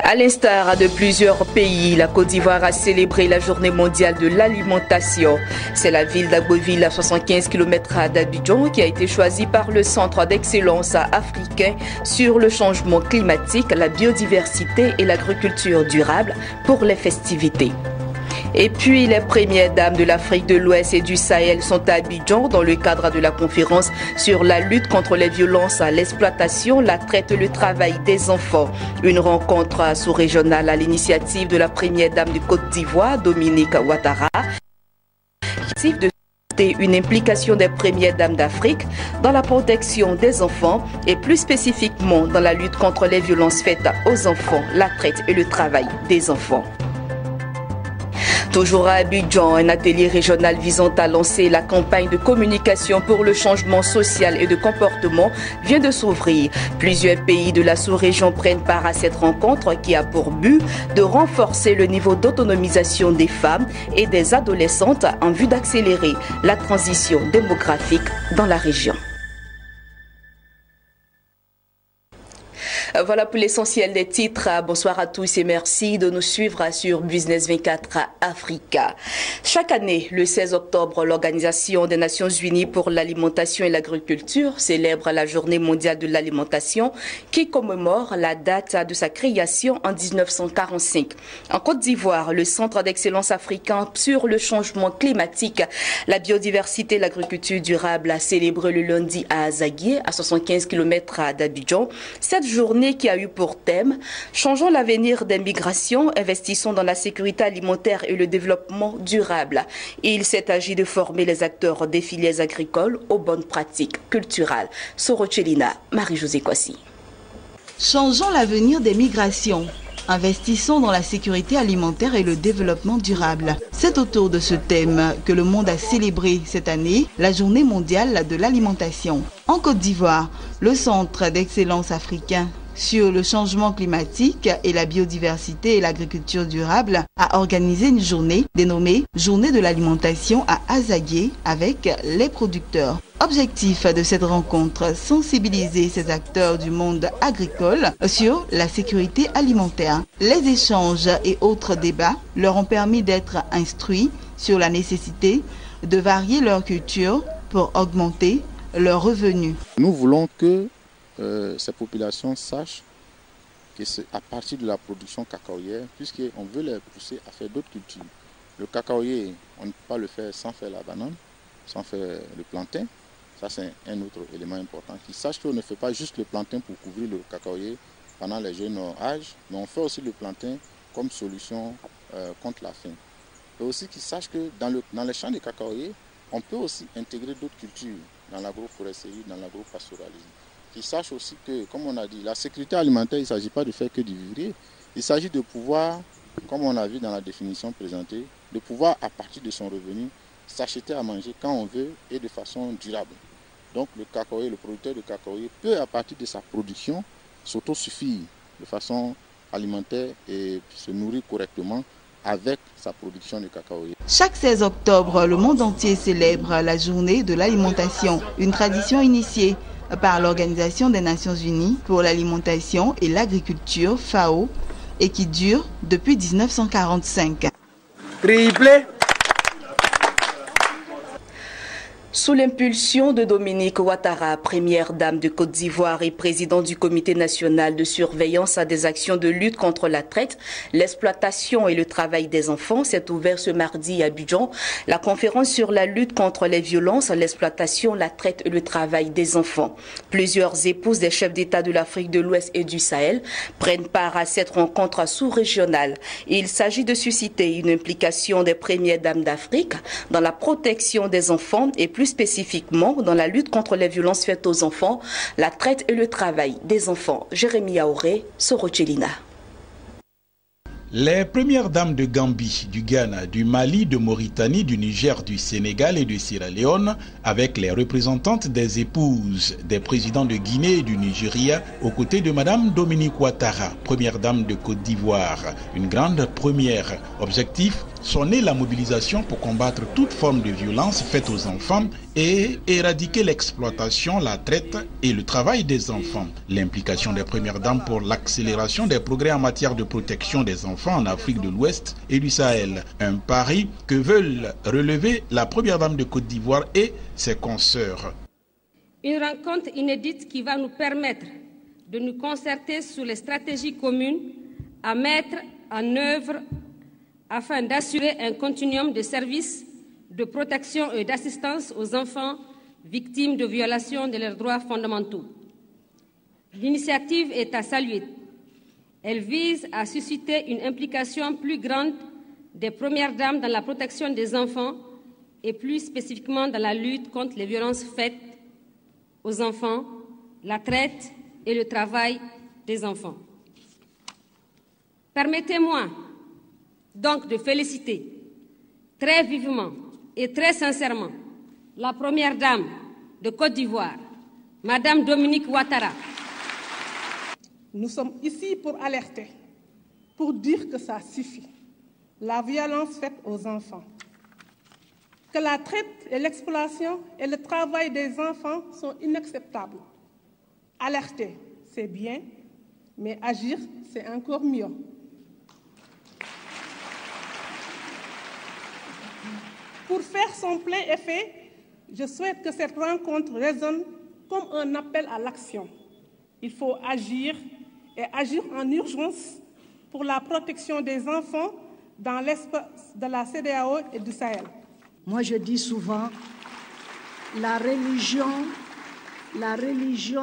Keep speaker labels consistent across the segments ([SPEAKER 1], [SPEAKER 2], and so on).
[SPEAKER 1] À l'instar de plusieurs pays, la Côte d'Ivoire a célébré la journée mondiale de l'alimentation. C'est la ville d'Agboville, à 75 km d'Abidjan, qui a été choisie par le Centre d'excellence africain sur le changement climatique, la biodiversité et l'agriculture durable pour les festivités. Et puis, les premières dames de l'Afrique de l'Ouest et du Sahel sont à Abidjan dans le cadre de la conférence sur la lutte contre les violences à l'exploitation, la traite et le travail des enfants. Une rencontre sous-régionale à l'initiative de la première dame de Côte d'Ivoire, Dominique Ouattara, de une implication des premières dames d'Afrique dans la protection des enfants et plus spécifiquement dans la lutte contre les violences faites aux enfants, la traite et le travail des enfants. Toujours à Abidjan, un atelier régional visant à lancer la campagne de communication pour le changement social et de comportement vient de s'ouvrir. Plusieurs pays de la sous-région prennent part à cette rencontre qui a pour but de renforcer le niveau d'autonomisation des femmes et des adolescentes en vue d'accélérer la transition démographique dans la région. Voilà pour l'essentiel des titres. Bonsoir à tous et merci de nous suivre sur Business 24 Africa. Chaque année, le 16 octobre, l'Organisation des Nations Unies pour l'alimentation et l'agriculture célèbre la Journée mondiale de l'alimentation qui commémore la date de sa création en 1945. En Côte d'Ivoire, le Centre d'excellence africain sur le changement climatique, la biodiversité et l'agriculture durable a célébré le lundi à Azaguié, à 75 km d'Abidjan, cette journée qui a eu pour thème « Changeons l'avenir des migrations, investissons dans la sécurité alimentaire et le développement durable ». Il s'est agi de former les acteurs des filières agricoles aux bonnes pratiques culturelles. Sorochelina, Marie-Josée Kwasi.
[SPEAKER 2] Changeons l'avenir des migrations. Investissons dans la sécurité alimentaire et le développement durable. C'est autour de ce thème que le monde a célébré cette année la Journée mondiale de l'alimentation. En Côte d'Ivoire, le Centre d'excellence africain sur le changement climatique et la biodiversité et l'agriculture durable a organisé une journée dénommée Journée de l'alimentation à Azaguié avec les producteurs. Objectif de cette rencontre, sensibiliser ces acteurs du monde agricole sur la sécurité alimentaire. Les échanges et autres débats leur ont permis d'être instruits sur la nécessité de varier leur culture pour augmenter leurs revenus.
[SPEAKER 3] Nous voulons que ces populations sachent que c'est à partir de la production cacaoyère, puisqu'on veut les pousser à faire d'autres cultures. Le cacaoyer, on ne peut pas le faire sans faire la banane, sans faire le plantain. Ça, c'est un autre élément important. Qu'ils sachent qu'on ne fait pas juste le plantain pour couvrir le cacaoyer pendant les jeunes âges, mais on fait aussi le plantain comme solution contre la faim. Et aussi qu'ils sachent que dans les champs de cacaoyer, on peut aussi intégrer d'autres cultures dans l'agroforesterie, dans l'agropastoralisme. Qu'ils sachent aussi que, comme on a dit, la sécurité alimentaire, il ne s'agit pas de faire que du vivrier. Il s'agit de pouvoir, comme on a vu dans la définition présentée, de pouvoir, à partir de son revenu, s'acheter à manger quand on veut et de façon durable. Donc le cacaoyer, le producteur de cacaoyer peut, à partir de sa production, s'autosuffire de façon alimentaire et se nourrir correctement avec sa production de cacaoyer.
[SPEAKER 2] Chaque 16 octobre, le monde entier célèbre la journée de l'alimentation, une tradition initiée par l'Organisation des Nations Unies pour l'alimentation et l'agriculture, FAO, et qui dure depuis 1945.
[SPEAKER 1] Triplé. Sous l'impulsion de Dominique Ouattara, première dame de Côte d'Ivoire et président du comité national de surveillance à des actions de lutte contre la traite, l'exploitation et le travail des enfants, s'est ouvert ce mardi à Abidjan la conférence sur la lutte contre les violences, l'exploitation, la traite et le travail des enfants. Plusieurs épouses des chefs d'État de l'Afrique de l'Ouest et du Sahel prennent part à cette rencontre sous-régionale. Il s'agit de susciter une implication des premières dames d'Afrique dans la protection des enfants et plus spécifiquement dans la lutte contre les violences faites aux enfants, la traite et le travail des enfants. Jérémy Aoré, Sorochelina.
[SPEAKER 4] Les premières dames de Gambie, du Ghana, du Mali, de Mauritanie, du Niger, du Sénégal et de Sierra Leone, avec les représentantes des épouses des présidents de Guinée et du Nigeria, aux côtés de Madame Dominique Ouattara, première dame de Côte d'Ivoire. Une grande première. Objectif, sont nées la mobilisation pour combattre toute forme de violence faite aux enfants et éradiquer l'exploitation, la traite et le travail des enfants. L'implication des premières dames pour l'accélération des progrès en matière de protection des enfants en Afrique de l'Ouest et du Sahel. Un pari que veulent relever la première dame de Côte d'Ivoire et ses consoeurs.
[SPEAKER 5] Une rencontre inédite qui va nous permettre de nous concerter sur les stratégies communes à mettre en œuvre afin d'assurer un continuum de services de protection et d'assistance aux enfants victimes de violations de leurs droits fondamentaux. L'initiative est à saluer. Elle vise à susciter une implication plus grande des premières dames dans la protection des enfants et plus spécifiquement dans la lutte contre les violences faites aux enfants, la traite et le travail des enfants. Permettez-moi donc de féliciter très vivement et très sincèrement la première dame de Côte d'Ivoire, Madame Dominique Ouattara.
[SPEAKER 6] Nous sommes ici pour alerter, pour dire que ça suffit. La violence faite aux enfants, que la traite et l'exploitation et le travail des enfants sont inacceptables. Alerter, c'est bien, mais agir, c'est encore mieux. Pour faire son plein effet, je souhaite que cette rencontre résonne comme un appel à l'action. Il faut agir et agir en urgence pour la protection des enfants dans l'espace de la CEDEAO et du Sahel.
[SPEAKER 7] Moi, je dis souvent, la religion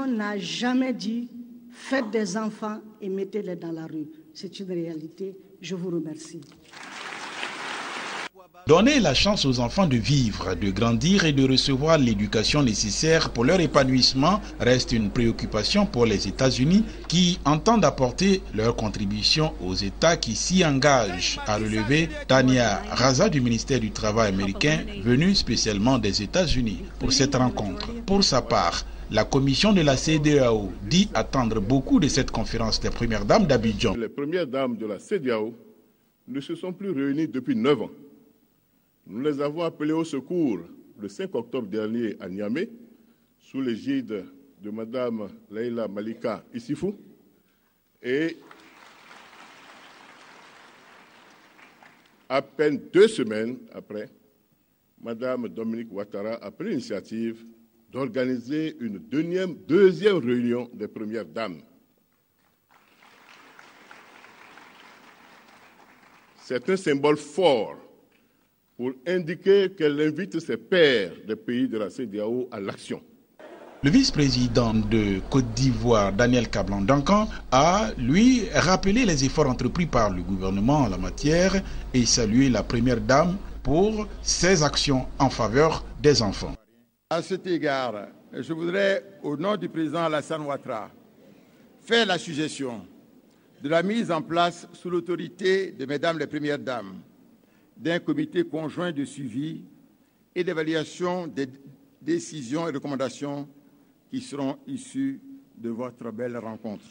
[SPEAKER 7] n'a jamais dit « faites des enfants et mettez-les dans la rue ». C'est une réalité. Je vous remercie.
[SPEAKER 4] Donner la chance aux enfants de vivre, de grandir et de recevoir l'éducation nécessaire pour leur épanouissement reste une préoccupation pour les États-Unis qui entendent apporter leur contribution aux États qui s'y engagent, a relevé Tania Raza du ministère du Travail américain, venue spécialement des États-Unis pour cette rencontre. Pour sa part, la commission de la CEDEAO dit attendre beaucoup de cette conférence des premières dames d'Abidjan.
[SPEAKER 8] Les premières dames de la CEDEAO ne se sont plus réunies depuis 9 ans. Nous les avons appelés au secours le 5 octobre dernier à Niamey, sous l'égide de Mme Leila Malika Issifou. Et à peine 2 semaines après, Mme Dominique Ouattara a pris l'initiative d'organiser une deuxième réunion des premières dames. C'est un symbole fort pour indiquer qu'elle invite ses pairs des pays de la CEDEAO à l'action.
[SPEAKER 4] Le vice-président de Côte d'Ivoire, Daniel Kablan-Dankan, a, lui, rappelé les efforts entrepris par le gouvernement en la matière et salué la première dame pour ses actions en faveur des enfants.
[SPEAKER 9] À cet égard, je voudrais, au nom du président Alassane Ouattara, faire la suggestion de la mise en place, sous l'autorité de mesdames les premières dames, d'un comité conjoint de suivi et d'évaluation des décisions et recommandations qui seront issues de votre belle rencontre.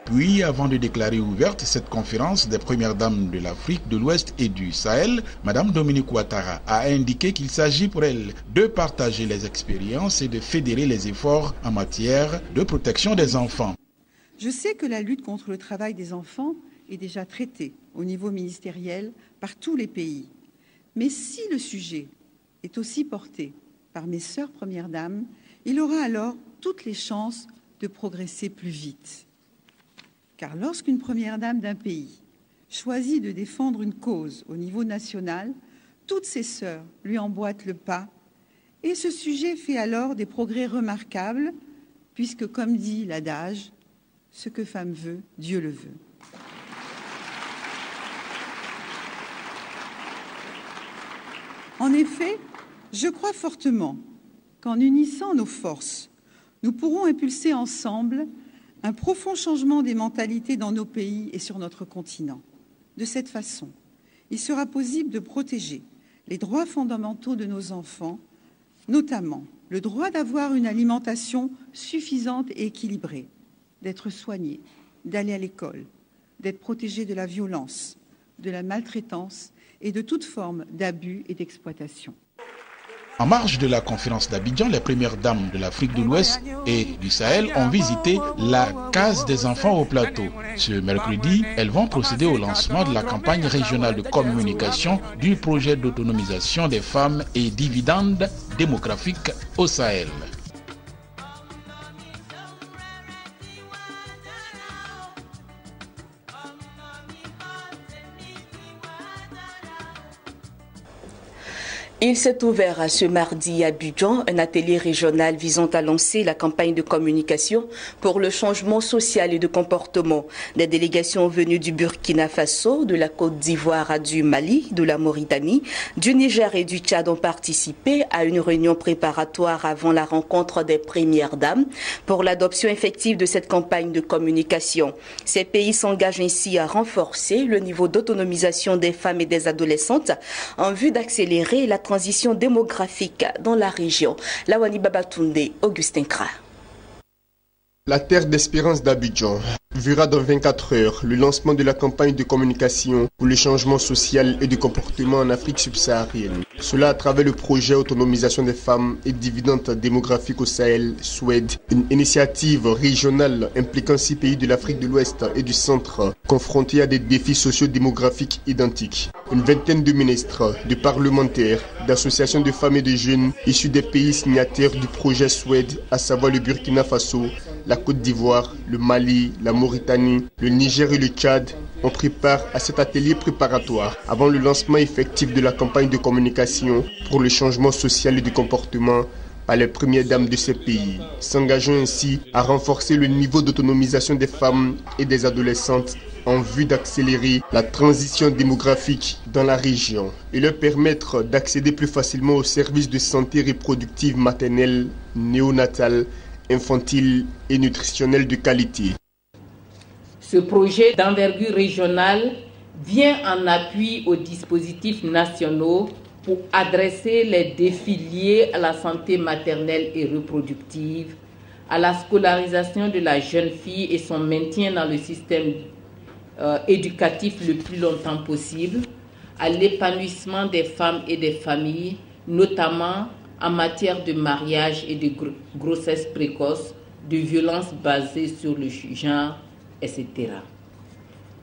[SPEAKER 4] Puis, avant de déclarer ouverte cette conférence des premières dames de l'Afrique de l'Ouest et du Sahel, Mme Dominique Ouattara a indiqué qu'il s'agit pour elle de partager les expériences et de fédérer les efforts en matière de protection des enfants.
[SPEAKER 10] Je sais que la lutte contre le travail des enfants est déjà traitée au niveau ministériel par tous les pays. Mais si le sujet est aussi porté par mes sœurs premières dames, il aura alors toutes les chances de progresser plus vite. Car lorsqu'une première dame d'un pays choisit de défendre une cause au niveau national, toutes ses sœurs lui emboîtent le pas et ce sujet fait alors des progrès remarquables puisque, comme dit l'adage, ce que femme veut, Dieu le veut. En effet, je crois fortement qu'en unissant nos forces, nous pourrons impulser ensemble un profond changement des mentalités dans nos pays et sur notre continent. De cette façon, il sera possible de protéger les droits fondamentaux de nos enfants, notamment le droit d'avoir une alimentation suffisante et équilibrée, d'être soignés, d'aller à l'école, d'être protégées de la violence, de la maltraitance et de toute forme d'abus et d'exploitation.
[SPEAKER 4] En marge de la conférence d'Abidjan, les premières dames de l'Afrique de l'Ouest et du Sahel ont visité la case des enfants au plateau. Ce mercredi, elles vont procéder au lancement de la campagne régionale de communication du projet d'autonomisation des femmes et dividendes démographiques au Sahel.
[SPEAKER 1] Il s'est ouvert ce mardi à Abidjan un atelier régional visant à lancer la campagne de communication pour le changement social et de comportement. Des délégations venues du Burkina Faso, de la Côte d'Ivoire, du Mali, de la Mauritanie, du Niger et du Tchad ont participé à une réunion préparatoire avant la rencontre des premières dames pour l'adoption effective de cette campagne de communication. Ces pays s'engagent ainsi à renforcer le niveau d'autonomisation des femmes et des adolescentes en vue d'accélérer la transition démographique dans la région. Lawani Babatunde, Augustin Kra.
[SPEAKER 11] La terre d'espérance d'Abidjan verra dans 24 heures le lancement de la campagne de communication pour le changement social et de comportement en Afrique subsaharienne. Cela à travers le projet Autonomisation des femmes et dividendes démographiques au Sahel, SWED, une initiative régionale impliquant 6 pays de l'Afrique de l'Ouest et du Centre, confrontés à des défis socio-démographiques identiques. Une vingtaine de ministres, de parlementaires, d'associations de femmes et de jeunes issus des pays signataires du projet SWED, à savoir le Burkina Faso, la Côte d'Ivoire, le Mali, la Mauritanie, le Niger et le Tchad, on prépare à cet atelier préparatoire avant le lancement effectif de la campagne de communication pour le changement social et du comportement par les premières dames de ces pays, s'engageant ainsi à renforcer le niveau d'autonomisation des femmes et des adolescentes en vue d'accélérer la transition démographique dans la région et leur permettre d'accéder plus facilement aux services de santé reproductive maternelle, néonatale, infantile et nutritionnelle de qualité.
[SPEAKER 12] Ce projet d'envergure régionale vient en appui aux dispositifs nationaux pour adresser les défis liés à la santé maternelle et reproductive, à la scolarisation de la jeune fille et son maintien dans le système éducatif le plus longtemps possible, à l'épanouissement des femmes et des familles, notamment en matière de mariage et de grossesse précoce, de violences basées sur le genre, etc.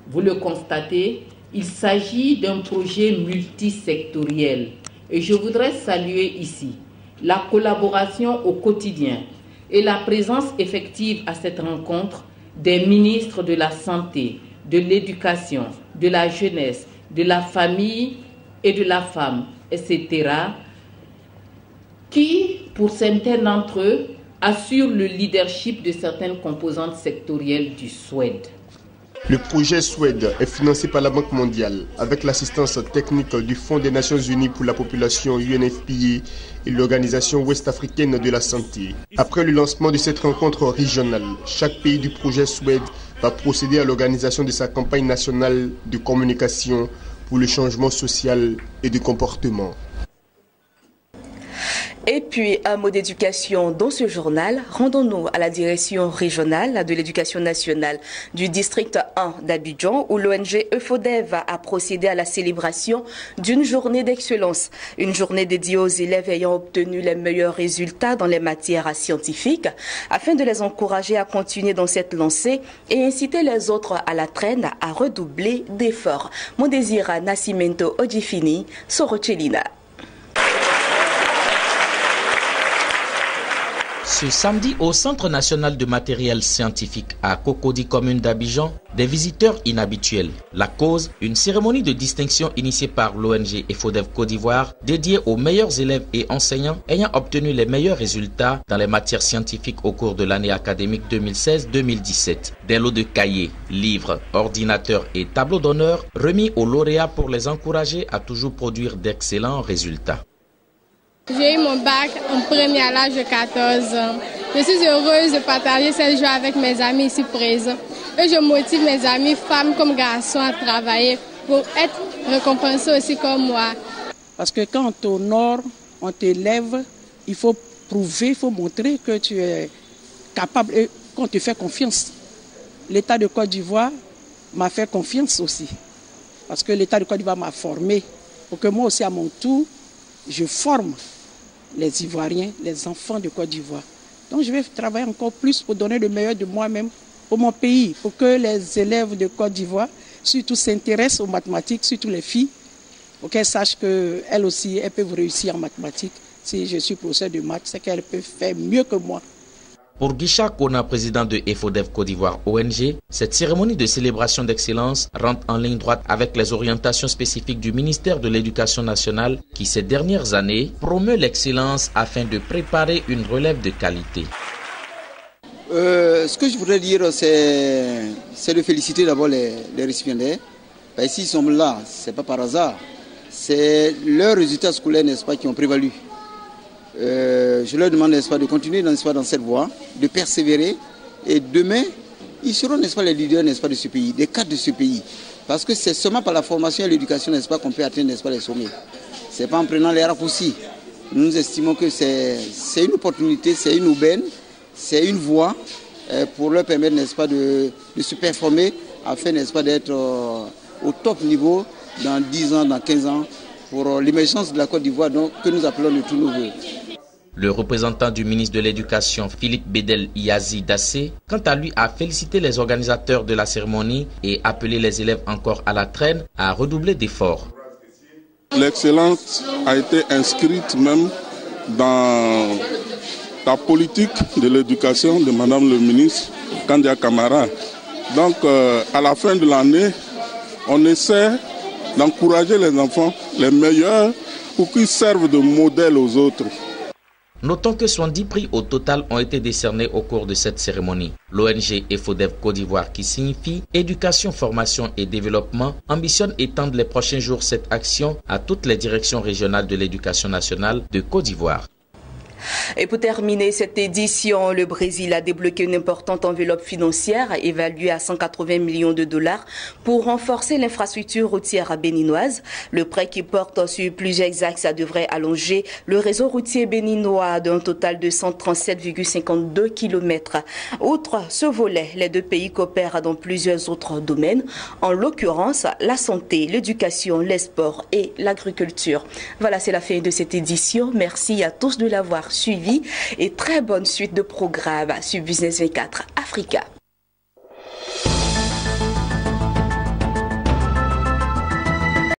[SPEAKER 12] Vous le constatez, il s'agit d'un projet multisectoriel et je voudrais saluer ici la collaboration au quotidien et la présence effective à cette rencontre des ministres de la Santé, de l'Éducation, de la Jeunesse, de la Famille et de la Femme, etc., qui, pour certains d'entre eux, assurent le leadership de certaines composantes sectorielles du SWED.
[SPEAKER 11] Le projet SWED est financé par la Banque mondiale avec l'assistance technique du Fonds des Nations Unies pour la population UNFPA et l'Organisation ouest-africaine de la santé. Après le lancement de cette rencontre régionale, chaque pays du projet SWED va procéder à l'organisation de sa campagne nationale de communication pour le changement social et de comportement.
[SPEAKER 1] Et puis, un mot d'éducation dans ce journal. Rendons-nous à la direction régionale de l'éducation nationale du district 1 d'Abidjan où l'ONG EFODEV a procédé à la célébration d'une journée d'excellence. Une journée dédiée aux élèves ayant obtenu les meilleurs résultats dans les matières scientifiques afin de les encourager à continuer dans cette lancée et inciter les autres à la traîne à redoubler d'efforts. Mon désir à Nascimento Odjifini, Sorochelina.
[SPEAKER 13] Ce samedi, au Centre national de matériel scientifique à Cocody, commune d'Abidjan, des visiteurs inhabituels. La cause, une cérémonie de distinction initiée par l'ONG EFODEV Côte d'Ivoire, dédiée aux meilleurs élèves et enseignants ayant obtenu les meilleurs résultats dans les matières scientifiques au cours de l'année académique 2016-2017. Des lots de cahiers, livres, ordinateurs et tableaux d'honneur remis aux lauréats pour les encourager à toujours produire d'excellents résultats.
[SPEAKER 14] J'ai eu mon bac en premier à l'âge de 14 ans. Je suis heureuse de partager cette joie avec mes amis ici présents. Et je motive mes amis, femmes comme garçons, à travailler pour être récompensés aussi comme moi.
[SPEAKER 15] Parce que quand on t'honore, on t'élève, il faut prouver, il faut montrer que tu es capable et qu'on te fait confiance. L'État de Côte d'Ivoire m'a fait confiance aussi. Parce que l'État de Côte d'Ivoire m'a formé pour que moi aussi à mon tour, je forme les Ivoiriens, les enfants de Côte d'Ivoire. Donc je vais travailler encore plus pour donner le meilleur de moi-même pour mon pays, pour que les élèves de Côte d'Ivoire, surtout s'intéressent aux mathématiques, surtout les filles, pour qu'elles sachent qu'elles aussi, elles peuvent réussir en mathématiques. Si je suis professeur de maths, c'est qu'elles peuvent faire mieux que moi.
[SPEAKER 13] Pour Guicha Kona, président de EFODEV Côte d'Ivoire ONG, cette cérémonie de célébration d'excellence rentre en ligne droite avec les orientations spécifiques du ministère de l'Éducation nationale qui, ces dernières années, promeut l'excellence afin de préparer une relève de qualité.
[SPEAKER 16] Ce que je voudrais dire, c'est de féliciter d'abord les récipiendaires. S'ils sont là, ce n'est pas par hasard. C'est leurs résultats scolaires, n'est-ce pas, qui ont prévalu. Je leur demande, n'est-ce pas, de continuer, n'est-ce pas, dans cette voie, de persévérer. Et demain, ils seront, n'est-ce pas, les leaders, n'est-ce pas, de ce pays, des cadres de ce pays. Parce que c'est seulement par la formation et l'éducation, n'est-ce pas, qu'on peut atteindre, n'est-ce pas, les sommets. Ce n'est pas en prenant les raccourcis. Nous estimons que c'est une opportunité, c'est une aubaine, c'est une voie pour leur permettre, n'est-ce pas, de se performer afin, n'est-ce pas, d'être au top niveau dans 10 ans, dans 15 ans, pour l'émergence de la Côte d'Ivoire, que nous appelons de tout nouveau.
[SPEAKER 13] Le représentant du ministre de l'Éducation, Philippe Bédel Yazi Dassé, quant à lui, a félicité les organisateurs de la cérémonie et appelé les élèves encore à la traîne à redoubler d'efforts.
[SPEAKER 17] L'excellence a été inscrite même dans la politique de l'éducation de Madame le ministre Kandia Camara. Donc, à la fin de l'année, on essaie d'encourager les enfants, les meilleurs, pour qu'ils servent de modèle aux autres.
[SPEAKER 13] Notons que 70 prix au total ont été décernés au cours de cette cérémonie. L'ONG EFODEV Côte d'Ivoire, qui signifie Éducation, Formation et Développement, ambitionne étendre les prochains jours cette action à toutes les directions régionales de l'éducation nationale de Côte d'Ivoire.
[SPEAKER 1] Et pour terminer cette édition, le Brésil a débloqué une importante enveloppe financière évaluée à 180 millions de dollars pour renforcer l'infrastructure routière béninoise. Le prêt qui porte sur plusieurs axes devrait allonger le réseau routier béninois d'un total de 137,52 km. Outre ce volet, les deux pays coopèrent dans plusieurs autres domaines, en l'occurrence la santé, l'éducation, les sports et l'agriculture. Voilà, c'est la fin de cette édition. Merci à tous de l'avoir suivi et très bonne suite de programmes sur Business 24 Africa.